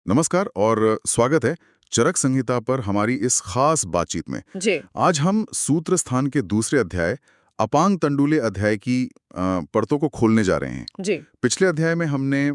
नमस्कार और स्वागत है चरक संहिता पर हमारी इस खास बातचीत में। जी। आज हम सूत्र स्थान के दूसरे अध्याय अपांग तंडुले अध्याय की परतों को खोलने जा रहे हैं। जी। पिछले अध्याय में हमने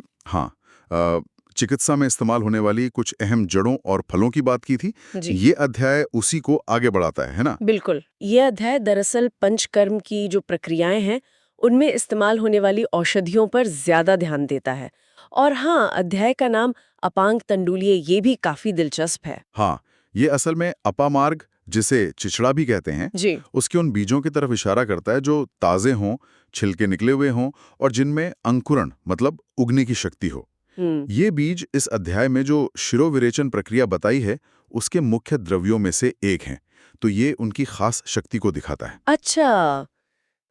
चिकित्सा में इस्तेमाल होने वाली कुछ अहम जड़ों और फलों की बात की थी। जी ये अध्याय उसी को आगे बढ़ाता है ना? बिल्कुल। ये अध्याय दरअसल पंचकर्म की जो प्रक्रियाएं हैं उनमें इस्तेमाल होने वाली औषधियों पर ज्यादा ध्यान देता है। और हाँ, अध्याय का नाम अपांग तंडुलीय ये भी काफी दिलचस्प है। हाँ, ये असल में अपामार्ग, जिसे चिचड़ा भी कहते हैं, जी। उसके उन बीजों की तरफ इशारा करता है जो ताजे हों, छिलके निकले हुए हों और जिनमें अंकुरण मतलब उगने की शक्ति हो। ये बीज इस अध्याय में जो शिरोविरेचन प्रक्रिया बताई है उसके मुख्य द्रव्यों में से एक हैं, तो ये उनकी खास शक्ति को दिखाता है। अच्छा,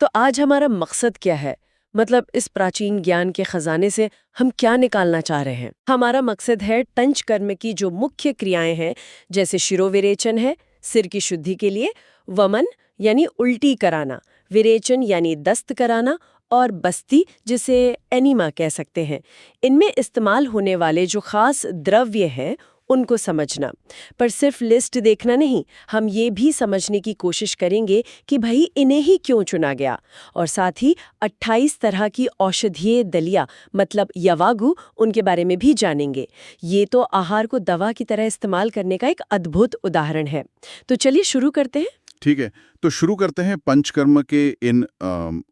तो आज हमारा मकसद क्या है? मतलब इस प्राचीन ज्ञान के खजाने से हम क्या निकालना चाह रहे हैं? हमारा मकसद है पंचकर्म की जो मुख्य क्रियाएं हैं, जैसे शिरोविरेचन है सिर की शुद्धि के लिए, वमन यानी उल्टी कराना, विरेचन यानी दस्त कराना, और बस्ती जिसे एनीमा कह सकते हैं, इनमें इस्तेमाल होने वाले जो खास द्रव्य हैं उनको समझना। पर सिर्फ लिस्ट देखना नहीं, हम ये भी समझने की कोशिश करेंगे कि भाई इन्हें ही क्यों चुना गया। और साथ ही 28 तरह की औषधीय दलिया मतलब यवागु उनके बारे में भी जानेंगे। ये तो आहार को दवा की तरह इस्तेमाल करने का एक अद्भुत उदाहरण है। तो चलिए शुरू करते हैं। ठीक है, तो शुरू करते हैं पंचकर्म के इन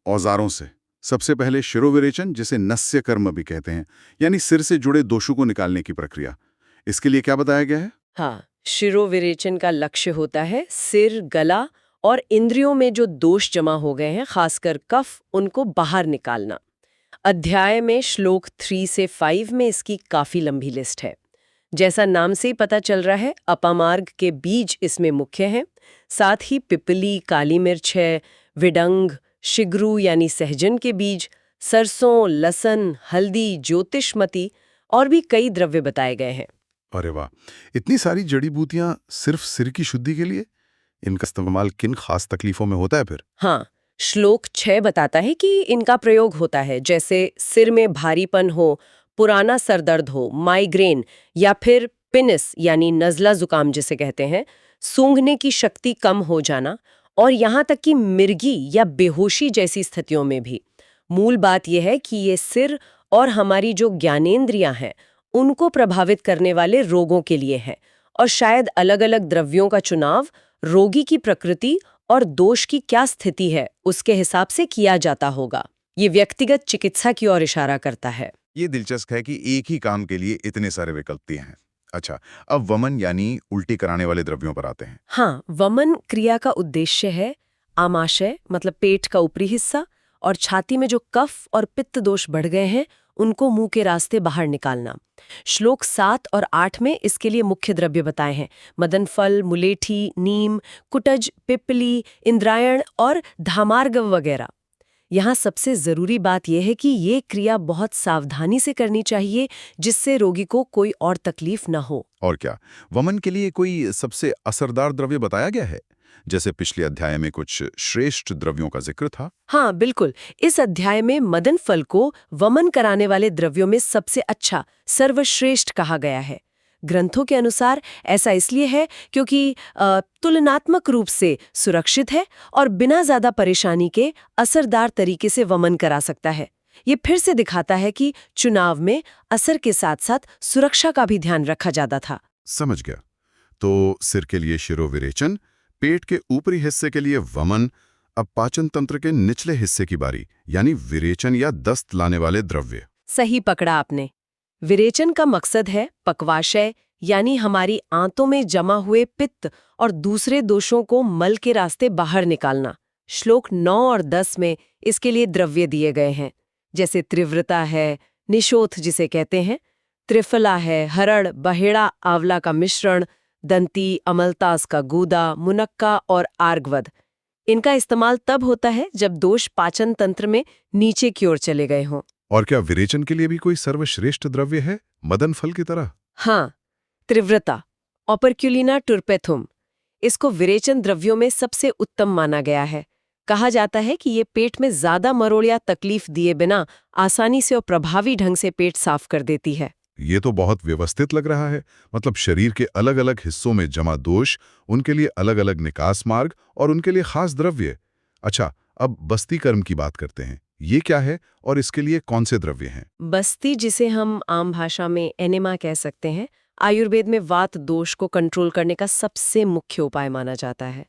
औजारों से। सबसे पहले शिरोविरेचन, जिसे नस्य कर्म भी कहते हैं, यानी सिर से जुड़े दोषों को निकालने की प्रक्रिया। इसके लिए क्या बताया गया है? हाँ, शिरोविरेचन का लक्ष्य होता है सिर, गला और इंद्रियों में जो दोष जमा हो गए हैं, खासकर कफ, उनको बाहर निकालना। अध्याय में श्लोक 3 से 5 में इसकी काफी लंबी लिस्ट है। जैसा नाम से ही पता चल रहा है, अपामार्ग के बीज इसमें मुख्य हैं। साथ ही पिपली, काली मिर्च है, विडंग, शिगरू यानी सहजन के बीज, सरसों, लसन, हल्दी, ज्योतिषमती और भी कई द्रव्य बताए गए हैं। अरे वाह, इतनी सारी जड़ी बूटियां सिर्फ सिर की शुद्धि के लिए? इनका इस्तेमाल किन खास तकलीफों में होता है फिर? हाँ, श्लोक 6 बताता है कि इनका प्रयोग होता है जैसे सिर में भारीपन हो, पुराना सरदर्द हो, माइग्रेन या फिर पिनिस यानी नज़ला जुकाम जिसे कहते हैं, सूंघने की शक्ति कम हो जाना और यहाँ तक कि मिर्गी या बेहोशी जैसी स्थितियों में भी। मूल बात यह है कि ये सिर और हमारी जो ज्ञानेंद्रियां हैं उनको प्रभावित करने वाले रोगों के लिए है। और शायद अलग-अलग द्रव्यों का चुनाव रोगी की प्रकृति और दोष की क्या स्थिति है उसके हिसाब से किया जाता होगा। ये व्यक्तिगत चिकित्सा की ओर इशारा करता है। ये दिलचस्प है कि एक ही काम के लिए इतने सारे विकल्प दिए हैं। अच्छा, अब वमन यानी उल्टी कराने वाले द्रव्यों पर आते हैं। हाँ, वमन क्रिया का उद्देश्य है आमाशय मतलब पेट का ऊपरी हिस्सा और छाती में जो कफ और पित्त दोष बढ़ गए हैं उनको मुंह के रास्ते बाहर निकालना। श्लोक 7 और 8 में इसके लिए मुख्य द्रव्य बताए हैं: मदनफल, मुलेठी, नीम, कुटज, पिपली, इंद्रायण और धामार्गव वगैरह। यहाँ सबसे जरूरी बात यह है कि ये क्रिया बहुत सावधानी से करनी चाहिए जिससे रोगी को कोई और तकलीफ न हो। और क्या वमन के लिए कोई सबसे असरदार द्रव्य बताया गया है? जैसे पिछले अध्याय में कुछ श्रेष्ठ द्रव्यों का जिक्र था। हाँ बिल्कुल, इस अध्याय में मदन फल को वमन कराने वाले द्रव्यों में सबसे अच्छा, सर्वश्रेष्ठ कहा गया है। ग्रंथों के अनुसार ऐसा इसलिए है क्योंकि तुलनात्मक रूप से सुरक्षित है और बिना ज्यादा परेशानी के असरदार तरीके से वमन करा सकता है। ये फिर से दिखाता है कि चुनाव में असर के साथ साथ सुरक्षा का भी ध्यान रखा जाता था। समझ गया। तो सिर के लिए शिरोविरेचन, पेट के ऊपरी हिस्से के लिए वमन, अब पाचन तंत्र के निचले हिस्से की बारी, यानी विरेचन या दस्त लाने वाले द्रव्य। सही पकड़ा आपने। विरेचन का मकसद है पक्वाशय यानी हमारी आंतों में जमा हुए पित्त और दूसरे दोषों को मल के रास्ते बाहर निकालना। श्लोक 9 और 10 में इसके लिए द्रव्य दिए गए हैं, जैसे त्रिव्रता है, निशोथ जिसे कहते हैं, त्रिफला है, हरड़, बहेड़ा आंवला का मिश्रण, दंती, अमलतास का गूदा, मुनक्का और आर्गवद। इनका इस्तेमाल तब होता है जब दोष पाचन तंत्र में नीचे की ओर चले गए हों। और क्या विरेचन के लिए भी कोई सर्वश्रेष्ठ द्रव्य है, मदन फल की तरह? हाँ, त्रिव्रता, ओपर्क्युलिना टुर्पेथुम, इसको विरेचन द्रव्यों में सबसे उत्तम माना गया है। कहा जाता है कि ये पेट में ज्यादा मरोड़ या तकलीफ दिए बिना आसानी से और प्रभावी ढंग से पेट साफ कर देती है। ये तो बहुत व्यवस्थित लग रहा है। मतलब शरीर के अलग अलग हिस्सों में जमा दोष, उनके लिए अलग अलग निकास मार्ग और उनके लिए खास द्रव्य। अच्छा, अब बस्ती कर्म की बात करते हैं। ये क्या है और इसके लिए कौन से द्रव्य हैं? बस्ती, जिसे हम आम भाषा में एनेमा कह सकते हैं, आयुर्वेद में वात दोष को कंट्रोल करने का सबसे मुख्य उपाय माना जाता है।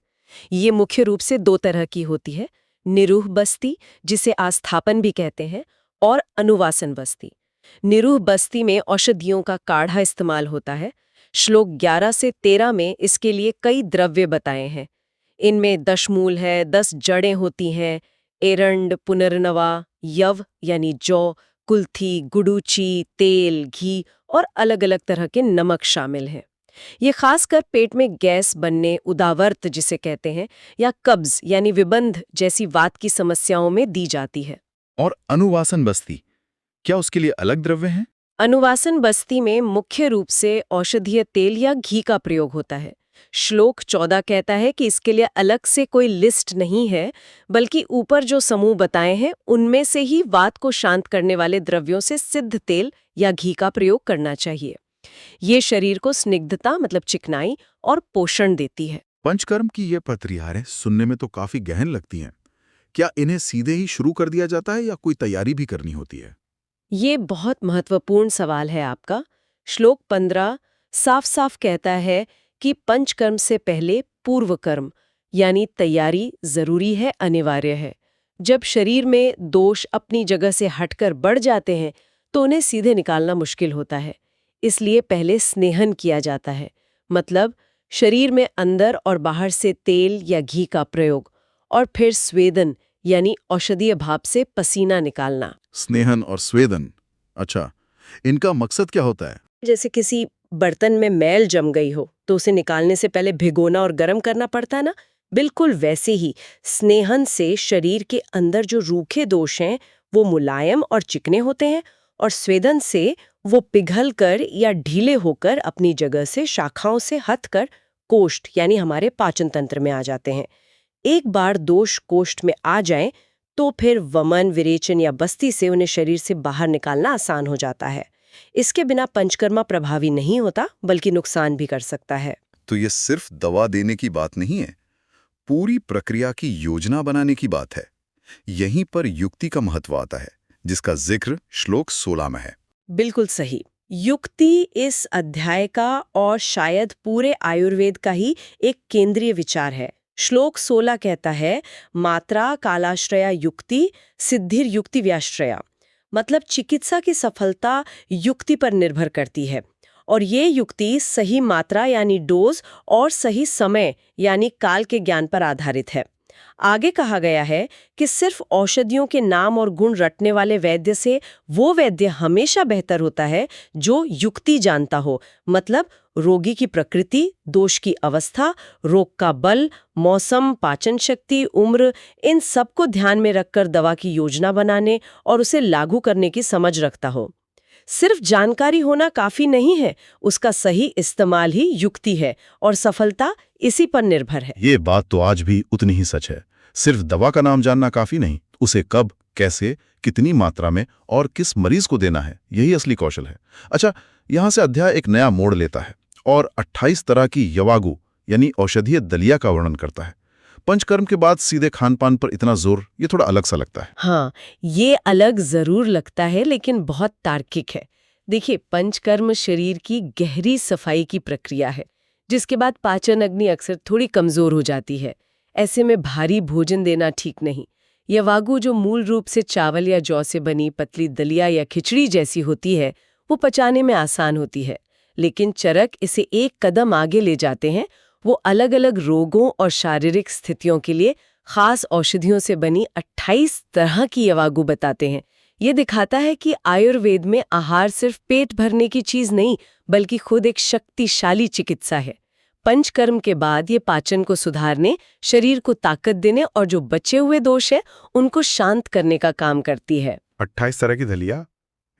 ये मुख्य रूप से दो तरह की होती है: निरूह बस्ती, जिसे आस्थापन भी कहते हैं, और अनुवासन बस्ती। निरूह बस्ती में औषधियों का काढ़ा इस्तेमाल होता है। श्लोक 11 से 13 में इसके लिए कई द्रव्य बताए हैं। इनमें दशमूल है, 10 जड़ें होती हैं, एरंड, पुनर्नवा, यव यानी जौ, कुल्थी, गुडूची, तेल, घी और अलग-अलग तरह के नमक शामिल हैं। ये खासकर पेट में गैस बनने, उदावर्त जिसे कहते हैं, या कब्ज यानी विबंध जैसी वात की समस्याओं में दी जाती है। और अनुवासन बस्ती, क्या उसके लिए अलग द्रव्य हैं? अनुवासन बस्ती में मुख्य रूप से औषधीय तेल या घी का प्रयोग होता है। श्लोक 14 कहता है कि इसके लिए अलग से कोई लिस्ट नहीं है, बल्कि ऊपर जो समूह बताए हैं उनमें से ही वात को शांत करने वाले द्रव्यों से सिद्ध तेल या घी का प्रयोग करना चाहिए। ये शरीर को स्निग्धता मतलब चिकनाई और पोषण देती है। पंचकर्म की ये प्रक्रियाएं सुनने में तो काफी गहन लगती हैं। क्या इन्हें सीधे ही शुरू कर दिया जाता है या कोई तैयारी भी करनी होती है? ये बहुत महत्वपूर्ण सवाल है आपका। श्लोक 15 साफ साफ कहता है कि पंचकर्म से पहले पूर्व कर्म यानी तैयारी जरूरी है, अनिवार्य है। जब शरीर में दोष अपनी जगह से हटकर बढ़ जाते हैं तो उन्हें सीधे निकालना मुश्किल होता है। इसलिए पहले स्नेहन किया जाता है, मतलब शरीर में अंदर और बाहर से तेल या घी का प्रयोग, और फिर स्वेदन यानी औषधीय भाप से पसीना निकालना। स्नेहन और स्वेदन, अच्छा, इनका मकसद क्या होता है? जैसे किसी बर्तन में मैल जम गई हो तो उसे निकालने से पहले भिगोना और गर्म करना पड़ता है ना, बिल्कुल वैसे ही स्नेहन से शरीर के अंदर जो रूखे दोष हैं वो मुलायम और चिकने होते हैं, और स्वेदन से वो पिघल कर या ढीले होकर अपनी जगह से शाखाओं से हटकर कोष्ठ यानी हमारे पाचन तंत्र में आ जाते हैं। एक बार दोष कोष्ठ में आ जाएं तो फिर वमन, विरेचन या बस्ती से उन्हें शरीर से बाहर निकालना आसान हो जाता है। इसके बिना पंचकर्मा प्रभावी नहीं होता, बल्कि नुकसान भी कर सकता है। तो ये सिर्फ दवा देने की बात नहीं है, पूरी प्रक्रिया की योजना बनाने की बात है। यहीं पर युक्ति का महत्व आता है, जिसका जिक्र श्लोक 16 में है। बिल्कुल सही। युक्ति इस अध्याय का और शायद पूरे आयुर्वेद का ही एक केंद्रीय विचार है। श्लोक 16 कहता है, मात्रा कालाश्रया युक्ति सिद्धिर युक्ति व्याश्रया, मतलब चिकित्सा की सफलता युक्ति पर निर्भर करती है, और ये युक्ति सही मात्रा यानी डोज और सही समय यानी काल के ज्ञान पर आधारित है। आगे कहा गया है कि सिर्फ औषधियों के नाम और गुण रटने वाले वैद्य से वो वैद्य हमेशा बेहतर होता है जो युक्ति जानता हो, मतलब रोगी की प्रकृति, दोष की अवस्था, रोग का बल, मौसम, पाचन शक्ति, उम्र, इन सबको ध्यान में रखकर दवा की योजना बनाने और उसे लागू करने की समझ रखता हो। सिर्फ जानकारी होना काफी नहीं है, उसका सही इस्तेमाल ही युक्ति है, और सफलता इसी पर निर्भर है। ये बात तो आज भी उतनी ही सच है। सिर्फ दवा का नाम जानना काफी नहीं, उसे कब, कैसे, कितनी मात्रा में और किस मरीज को देना है, यही असली कौशल है। अच्छा, यहाँ से अध्याय एक नया मोड़ लेता है और 28 तरह की यवागु यानी औषधीय दलिया का वर्णन करता है। पंचकर्म के बाद सीधे खान पान पर इतना जोर, ये थोड़ा अलग सा लगता है। हाँ, ये अलग जरूर लगता है, लेकिन बहुत तार्किक है। देखिए, पंचकर्म शरीर की गहरी सफाई की प्रक्रिया है, जिसके बाद पाचन अग्नि अक्सर थोड़ी कमजोर हो जाती है। ऐसे में भारी भोजन देना ठीक नहीं। यवागु, जो मूल रूप से चावल या जौ से बनी पतली दलिया या खिचड़ी जैसी होती है, वो पचाने में आसान होती है, लेकिन चरक इसे एक कदम आगे ले जाते हैं। वो अलग अलग रोगों और शारीरिक स्थितियों के लिए खास औषधियों से बनी 28 तरह की यवागु बताते हैं। ये दिखाता है कि आयुर्वेद में आहार सिर्फ पेट भरने की चीज नहीं, बल्कि खुद एक शक्तिशाली चिकित्सा है। पंचकर्म के बाद ये पाचन को सुधारने, शरीर को ताकत देने और जो बचे हुए दोष है उनको शांत करने का काम करती है। 28 तरह की दलिया,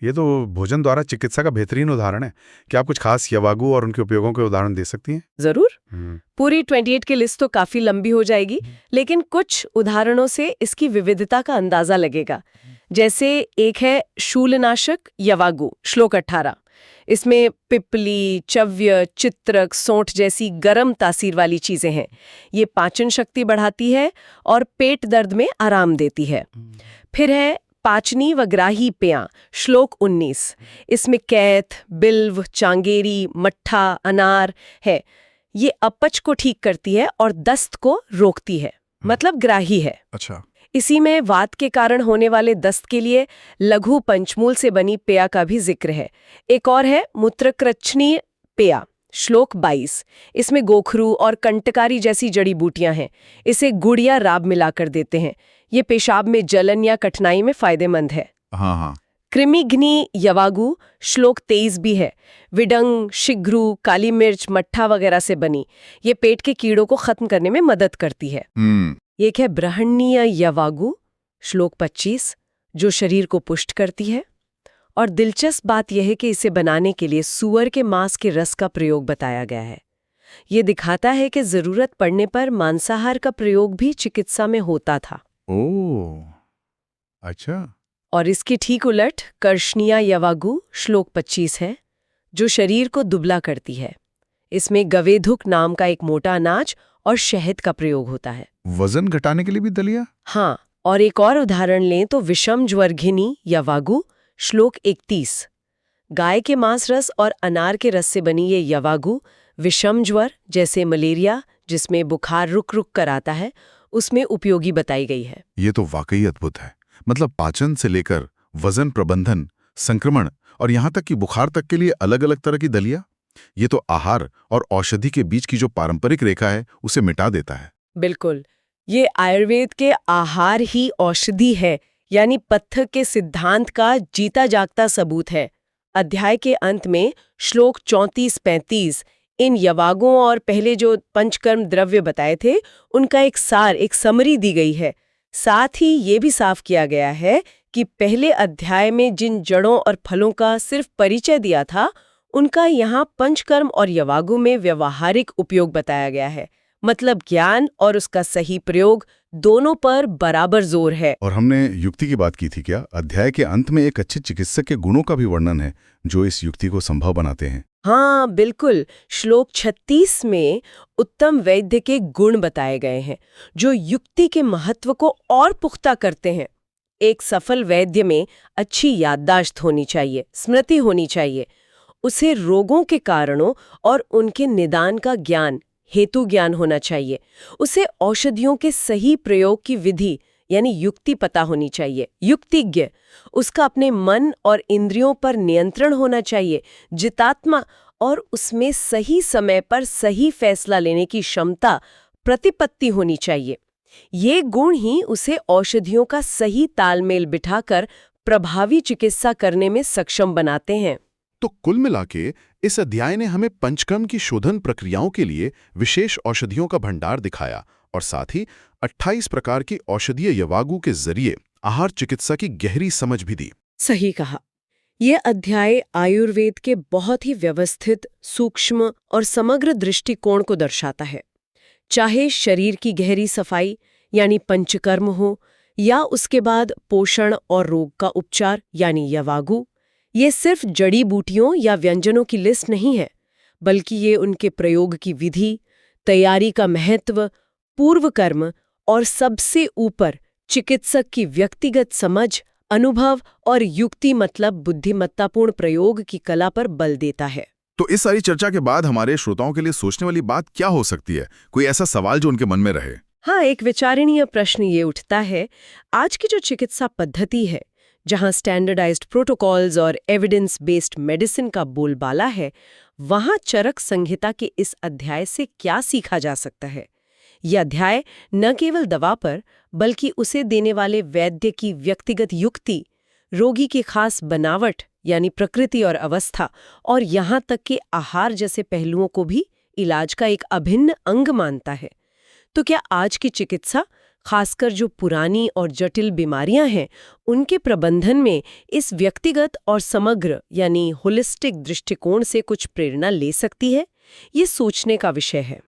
ये तो भोजन द्वारा चिकित्सा का बेहतरीन उदाहरण है। क्या आप कुछ खास यवागु और उनके उपयोगों के उदाहरण दे सकती हैं? जरूर। पूरी 28 की लिस्ट तो काफी लंबी हो जाएगी, लेकिन कुछ उदाहरणों से इसकी विविधता का अंदाजा लगेगा। जैसे एक है शूलनाशक यवागु, श्लोक 18, इसमें पिपली, चव्य, चित्रक, सोंठ जैसी गर्म तासीर वाली चीजें हैं। ये पाचन शक्ति बढ़ाती है और पेट दर्द में आराम देती है। फिर है पाचनी व ग्राही पेयां, श्लोक 19। इसमें कैथ, बिल्व, चांगेरी, मट्ठा, अनार है। ये अपच को ठीक करती है और दस्त को रोकती है, मतलब ग्राही है। अच्छा। इसी में वात के कारण होने वाले दस्त के लिए लघु पंचमूल से बनी पेया का भी जिक्र है। एक और है मूत्रकृच्छनी पेया, श्लोक 22। इसमें गोखरू और कंटकारी जैसी जड़ी बूटियां हैं। इसे गुड़ या राब मिलाकर देते हैं। ये पेशाब में जलन या कठिनाई में फायदेमंद है। हाँ। कृमिघ्नि यवागु, श्लोक 23 भी है। विडंग, शिग्रू, काली मिर्च, मट्ठा वगैरह से बनी। ये पेट के कीड़ों को खत्म करने में मदद करती है। एक है ब्रह्मण्य यवागु, श्लोक 25, जो शरीर को पुष्ट करती है। और दिलचस्प बात यह है कि इसे बनाने के लिए सूअर के मांस के रस का प्रयोग बताया गया है। ये दिखाता है कि जरूरत पड़ने पर मांसाहार का प्रयोग भी चिकित्सा में होता था। ओह, अच्छा। और इसके ठीक उलट कर्षणीय यवागु, श्लोक 25 है, जो शरीर को दुबला करती है। इसमें गवेधुक नाम का एक मोटा अनाज और शहद का प्रयोग होता है। वजन घटाने के लिए भी दलिया? हाँ, और एक और उदाहरण लें तो विषम ज्वर्घिनी यवागु, श्लोक 31। गाय के मांस रस और अनार के रस से बनी ये यवागु विषम ज्वर, जैसे मलेरिया जिसमें बुखार रुक रुक कर आता है, उसमें उपयोगी बताई गई है। ये तो वाकई अद्भुत है। मतलब पाचन से लेकर वजन प्रबंधन, संक्रमण और यहाँ तक कि बुखार तक के लिए अलग अलग तरह की दलिया। ये तो आहार और औषधि के बीच की जो पारंपरिक रेखा है उसे मिटा देता है। बिल्कुल, ये आयुर्वेद के आहार ही औषधि है, यानी पथ्य के सिद्धांत का जीता जागता सबूत है। अध्याय के अंत में श्लोक 34-35 इन यवागों और पहले जो पंचकर्म द्रव्य बताए थे उनका एक सार, एक समरी दी गई है। साथ ही ये भी साफ किया गया है कि पहले अध्याय में जिन जड़ों और फलों का सिर्फ परिचय दिया था, उनका यहाँ पंचकर्म और यवागु में व्यवहारिक उपयोग बताया गया है। मतलब ज्ञान और उसका सही प्रयोग दोनों पर बराबर जोर है। और हमने युक्ति की बात की थी क्या? अध्याय के अंत में एक अच्छे चिकित्सक के गुणों का भी वर्णन है जो इस युक्ति को संभव बनाते हैं। हाँ बिल्कुल, श्लोक 36 में उत्तम वैद्य के गुण बताए गए हैं जो युक्ति के महत्व को और पुख्ता करते हैं। एक सफल वैद्य में अच्छी याददाश्त होनी चाहिए, स्मृति होनी चाहिए। उसे रोगों के कारणों और उनके निदान का ज्ञान, हेतु ज्ञान होना चाहिए। उसे औषधियों के सही प्रयोग की विधि यानी युक्ति पता होनी चाहिए, युक्तिज्ञ। उसका अपने मन और इंद्रियों पर नियंत्रण होना चाहिए, जितात्मा, और उसमें सही समय पर सही फैसला लेने की क्षमता, प्रतिपत्ति होनी चाहिए। ये गुण ही उसे औषधियों का सही तालमेल बिठाकर प्रभावी चिकित्सा करने में सक्षम बनाते हैं। तो कुल मिलाके इस अध्याय ने हमें पंचकर्म की शोधन प्रक्रियाओं के लिए विशेष औषधियों का भंडार दिखाया और साथ ही 28 प्रकार की औषधीय यवागु के जरिए आहार चिकित्सा की गहरी समझ भी दी। सही कहा। यह अध्याय आयुर्वेद के बहुत ही व्यवस्थित, सूक्ष्म और समग्र दृष्टिकोण को दर्शाता है। चाहे शरीर की गहरी सफाई यानी पंचकर्म हो, या उसके बाद पोषण और रोग का उपचार यानी यवागु, ये सिर्फ जड़ी बूटियों या व्यंजनों की लिस्ट नहीं है, बल्कि ये उनके प्रयोग की विधि, तैयारी का महत्व, पूर्व कर्म और सबसे ऊपर चिकित्सक की व्यक्तिगत समझ, अनुभव और युक्ति मतलब बुद्धिमत्तापूर्ण प्रयोग की कला पर बल देता है। तो इस सारी चर्चा के बाद हमारे श्रोताओं के लिए सोचने वाली बात क्या हो सकती है? कोई ऐसा सवाल जो उनके मन में रहे? हाँ, एक विचारणीय प्रश्न ये उठता है, आज की जो चिकित्सा पद्धति है, जहां स्टैंडर्डाइज्ड प्रोटोकॉल्स और एविडेंस बेस्ड मेडिसिन का बोलबाला है, वहां चरक संहिता के इस अध्याय से क्या सीखा जा सकता है? यह अध्याय न केवल दवा पर, बल्कि उसे देने वाले वैद्य की व्यक्तिगत युक्ति, रोगी की खास बनावट यानी प्रकृति और अवस्था, और यहाँ तक कि आहार जैसे पहलुओं को भी इलाज का एक अभिन्न अंग मानता है। तो क्या आज की चिकित्सा, खासकर जो पुरानी और जटिल बीमारियां हैं, उनके प्रबंधन में इस व्यक्तिगत और समग्र यानी होलिस्टिक दृष्टिकोण से कुछ प्रेरणा ले सकती है? ये सोचने का विषय है।